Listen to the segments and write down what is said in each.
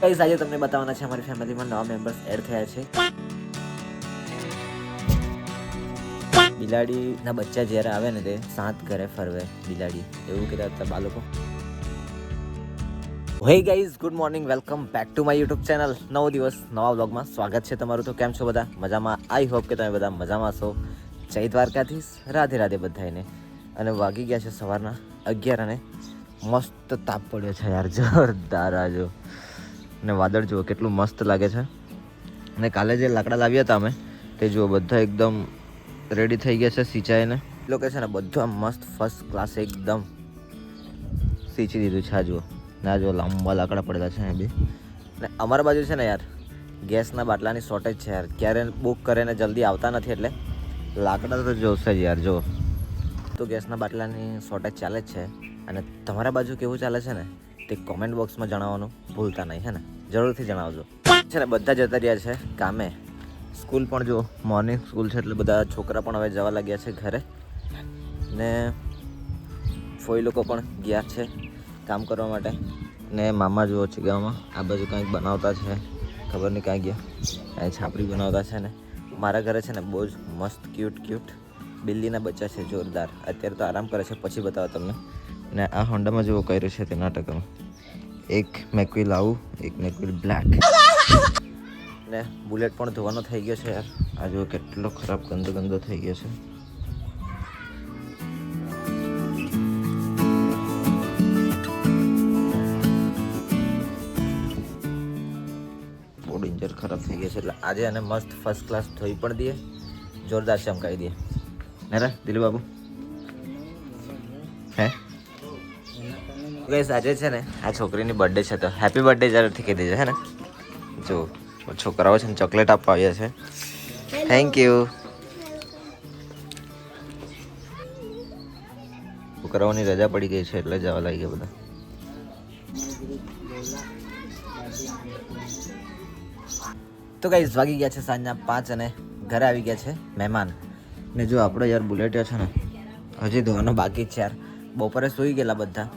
Guys આજે તમને બતાવવાના છે અમારી ફેમિલીમાં નવા મેમ્બર્સ એડ થયા છે. બિલાડીના બચ્ચા જ્યારે આવે ને તે 7 ઘરે ફરવે બિલાડી એવું કહેતા હતા બાળકો. Hey guys, good morning, welcome back to my YouTube channel. નવો દિવસ નવા વ્લોગમાં સ્વાગત છે તમારું. તો કેમ છો બધા? મજામાં? આઈ હોપ કે તમે બધા મજામાં છો. જય દ્વારકાધીશ, રાધે રાધે બધાને. અને વાગી ગયા છે સવારના 11 અને મસ્ત તાપ પડ્યો છે યાર, જોરદાર. આજો ને વાદળ જુઓ કેટલું મસ્ત લાગે છે. અને કાલે જે લાકડા લાવ્યા હતા અમે તે જુઓ બધા એકદમ રેડી થઈ ગયા છે સિંચાઈને. લોકો છે ને બધું આમ મસ્ત ફર્સ્ટ ક્લાસ એકદમ સિંચી દીધું છે. આ જુઓ ના, જો લાંબા લાકડા પડેલા છે બી. ને અમારા બાજુ છે ને યાર ગેસના બાટલાની શોર્ટેજ છે યાર. ક્યારે બુક કરે ને જલ્દી આવતા નથી, એટલે લાકડા તો જોશે જ યાર. જો તો ગેસના બાટલાની શોર્ટેજ ચાલે જ છે. અને તમારા બાજુ કેવું ચાલે છે ને તે કોમેન્ટ બોક્સમાં જણાવવાનું ભૂલતા નહીં, હે ને? જરૂરથી જણાવજો. છે ને બધા જતા રહ્યા છે કામે. સ્કૂલ પણ જો મોર્નિંગ સ્કૂલ છે એટલે બધા છોકરા પણ હવે જવા લાગ્યા છે ઘરે. ને ફોઈ લોકો પણ ગયા છે કામ કરવા માટે. ને મામા જુઓ છે ગામમાં આ બાજુ કંઈક બનાવતા છે, ખબર નહીં કાંઈ ગયા. કાંઈ છાપરી બનાવતા છે. ને મારા ઘરે છે ને બહુ જ મસ્ત ક્યુટ બિલ્લીના બચ્ચા છે, જોરદાર. અત્યારે તો આરામ કરે છે, પછી બતાવો તમને. ને આ હોન્ડામાં જેવો કર્યું છે તે નાટકમાં એક મેકવિલ આવું, એક મેકવિલ બ્લેક. ને બુલેટ પણ ધોવાનો થઈ ગયો છે યાર. આ જો કેટલો ખરાબ ગંદો થઈ ગયો છે. બહુ ડેન્જર ખરાબ થઈ ગયો છે. એટલે આજે આને મસ્ત ફર્સ્ટ ક્લાસ ધોઈ પણ દઈએ, જોરદાર ચમકાવી દઈએ. ને રે દિલુ બાબુ હે ગાઈસ, આજે છે ને આ છોકરીની બર્થડે છે, તો હેપી બર્થડે જરૂરથી કહી દેજો, હે ને? જો છોકરાઓ છે ને ચોકલેટ આપવા આવ્યા છે. Thank you. છોકરાઓની રજા પડી ગઈ છે એટલે જવા લાગી ગયા બધા. તો ગાઈસ વાગી ગયા છે સાંજના 5 અને ઘરે આવી ગયા છે મહેમાન. ને જો આપણો યાર બુલેટ છે ને હજી ધોવાનો બાકી જ છે યાર. બપોરે સૂઈ ગયેલા બધા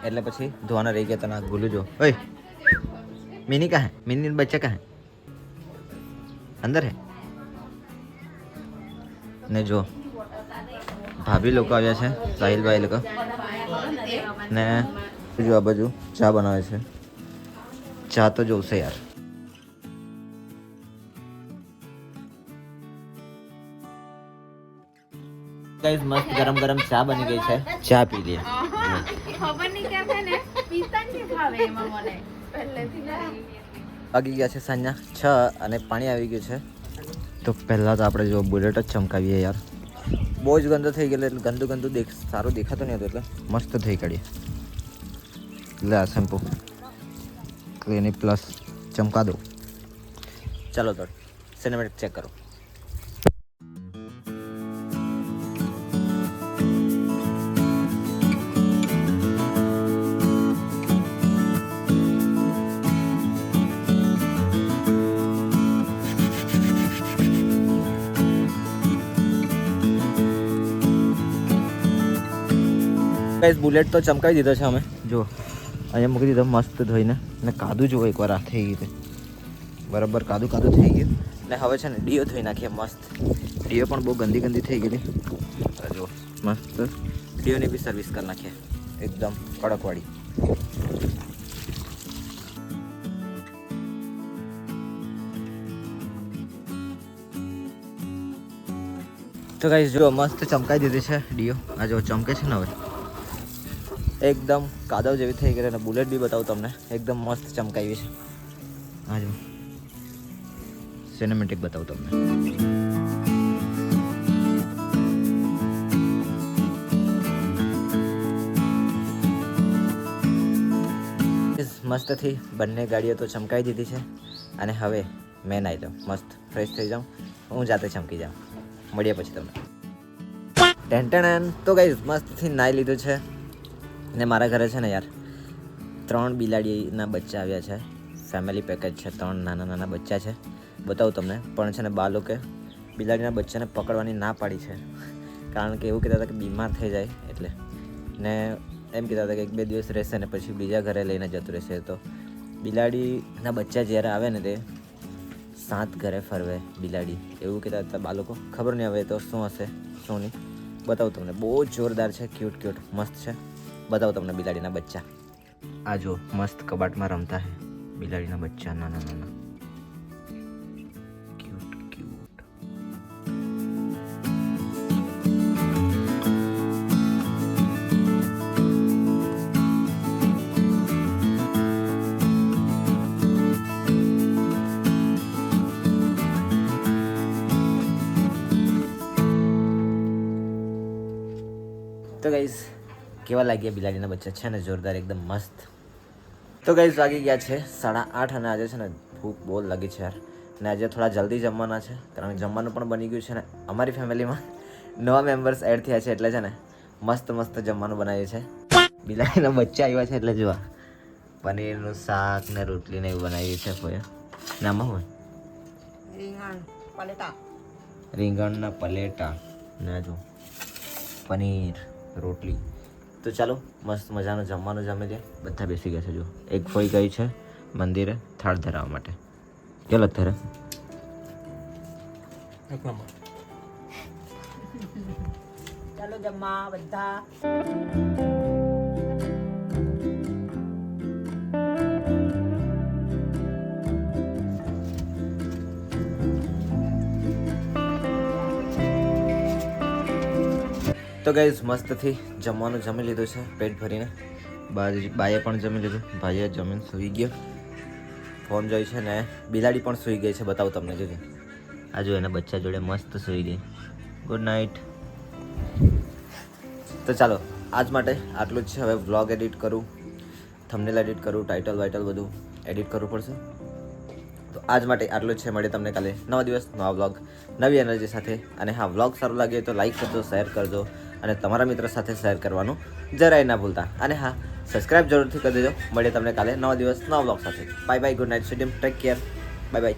એટલે પછી ધોવાના રહી ગયા. તને ભૂલું જો. ઓય મિની કાં હે? મિની બચ્ચા કાં હે? અંદર હે. ને જો ભાભી લોકો આવ્યા છે, સાહિલભાઈ લોકો. ને જો આ બાજુ ચા બનાવે છે. ચા તો જોશે યાર. ગાઈસ મસ્ત ગરમ ચા બની ગઈ છે, ચા પી લે. ખબર નહીં કેમ હે ને પીતા જ નહીં ભાવે એમાં મને પહેલેથી. વાગી ગયા છે સાંજના 6 અને પાણી આવી ગયું છે. તો પહેલાં તો આપણે જો બુલેટ જ ચમકાવીએ યાર. બહુ જ ગંદો થઈ ગયેલો, એટલે ગંદુ સારું દેખાતું નહીં હતું, એટલે મસ્ત થઈ કાઢીએ. એટલે આ શેમ્પુ ક્લિનિક પ્લસ ચમકા દો. ચાલો તો સિનેમેટિક ચેક કરો. ગાઈસ બુલેટ તો ચમકાવી દીધો છે અમે. જો અહીંયા મૂકી દીધો મસ્ત ધોઈને. ને કાદુ જુઓ એકવાર આ થઈ ગઈ, બરાબર કાદુ થઈ ગયું. ને હવે છે ને ડીઓ ધોઈ નાખીએ મસ્ત. ડીઓ પણ બહુ ગંદી થઈ ગયેલી. જો મસ્ત ડીઓની બી સર્વિસ કરી નાખીએ એકદમ કડકવાળી. તો ગાઈસ જો મસ્ત ચમકાવી દીધી છે ડીઓ. આ જો ચમકે છે ને હવે એકદમ કાદવ જેવી થઈ ગઈ. અને બુલેટ બી બતાવું તમને, એકદમ મસ્ત ચમકાવી છે. હા જો સિનેમેટિક બતાવું તમને. મસ્તથી બંને ગાડીઓ તો ચમકાવી દીધી છે. અને હવે મેં નાહી લઉં, મસ્ત ફ્રેશ થઈ જાઉં, હું જાતે ચમકી જાઉં. મળીએ પછી તમને. ટેન્ટેન. તો ગાઈસ મસ્તથી નાહી લીધું છે. ને મારા ઘરે છે ને યાર 3 બિલાડીના બચ્ચા આવ્યા છે. ફેમિલી પેકેજ છે, 3 નાના બચ્ચા છે. બતાવું તમને. પણ છે ને બાળકે બિલાડીના બચ્ચાને પકડવાની ના પાડી છે, કારણ કે એવું કહેતા હતા કે બીમાર થઈ જાય એટલે. ને એમ કહેતા હતા કે 1-2 દિવસ રહેશે ને પછી બીજા ઘરે લઈને જતું રહેશે. તો બિલાડીના બચ્ચા જ્યારે આવે ને તે 7 ઘરે ફરવે બિલાડી, એવું કહેતા હતા બાળકો. ખબર નહીં હવે તો શું હશે શું નહીં. બતાવું તમને, બહુ જોરદાર છે, ક્યુટ ક્યુટ મસ્ત છે. બતાવું તમને બિલાડીના બચ્ચા. આ જો મસ્ત કબાટમાં રમતા હે બિલાડીના બચ્ચા નાના નાના, ક્યુટ ક્યુટ. તો ગાઈઝ કેવા લાગ્યા બિલાડીના બચ્ચા? છે ને જોરદાર, એકદમ મસ્ત. તો ગાઈઝ વાગી ગયા છે 8:30 અને આજે છે ને ભૂખ બહુ લાગી છે યાર. અને આજે થોડા જલ્દી જમવાના છે, કારણ કે જમવાનું પણ બની ગયું છે ને અમારી ફેમિલીમાં નવા મેમ્બર્સ એડ થયા છે એટલે છે ને મસ્ત મસ્ત જમવાનું બનાવ્યું છે. બિલાડીના બચ્ચા આવ્યા છે એટલે જોવા પનીરનું શાક ને રોટલી ને એવું બનાવ્યું છે. ફોયા નામાં હોય રીંગણના પલેટા ને જો પનીર રોટલી. તો ચાલો મસ્ત મજાનું જમવાનું જમે છે. બધા બેસી ગયા છે. જો એક ફોઈ ગઈ છે મંદિરે થાળ ધરાવવા માટે. કેલો ધરે ચાલો જમવા બધા. તો ગાઈઝ મસ્તથી જમવાનું જમી લીધું છે પેટ ભરીને. બાએ પણ જમી લીધું, ભાઈએ જમીને સૂઈ ગયો, ફોન જોઈ છે ને બિલાડી પણ સૂઈ ગઈ છે. બતાવું તમને, જોજે આ જો એના બચ્ચા જોડે મસ્ત સૂઈ ગઈ. Good night. તો ચાલો આજ માટે આટલું જ છે. હવે વ્લોગ એડિટ કરું, થંબનેલ એડિટ કરું, ટાઇટલ વાઇટલ બધું એડિટ કરવું પડશે. તો આજ માટે આટલું જ છે. મળીએ તમને કાલે નવા દિવસ નવા વ્લોગ નવી એનર્જી સાથે. અને હા, વ્લોગ સારું લાગે તો લાઈક કરજો, શેર કરજો અને તમારા મિત્રો સાથે શેર કરવાનું જરાય ના ભૂલતા. અને હા, સબસ્ક્રાઇબ જરૂરથી કરી દેજો. મળીએ તમને કાલે નવા દિવસ નવા વ્લોગ સાથે. Bye bye, good night, stadium, take care, bye bye.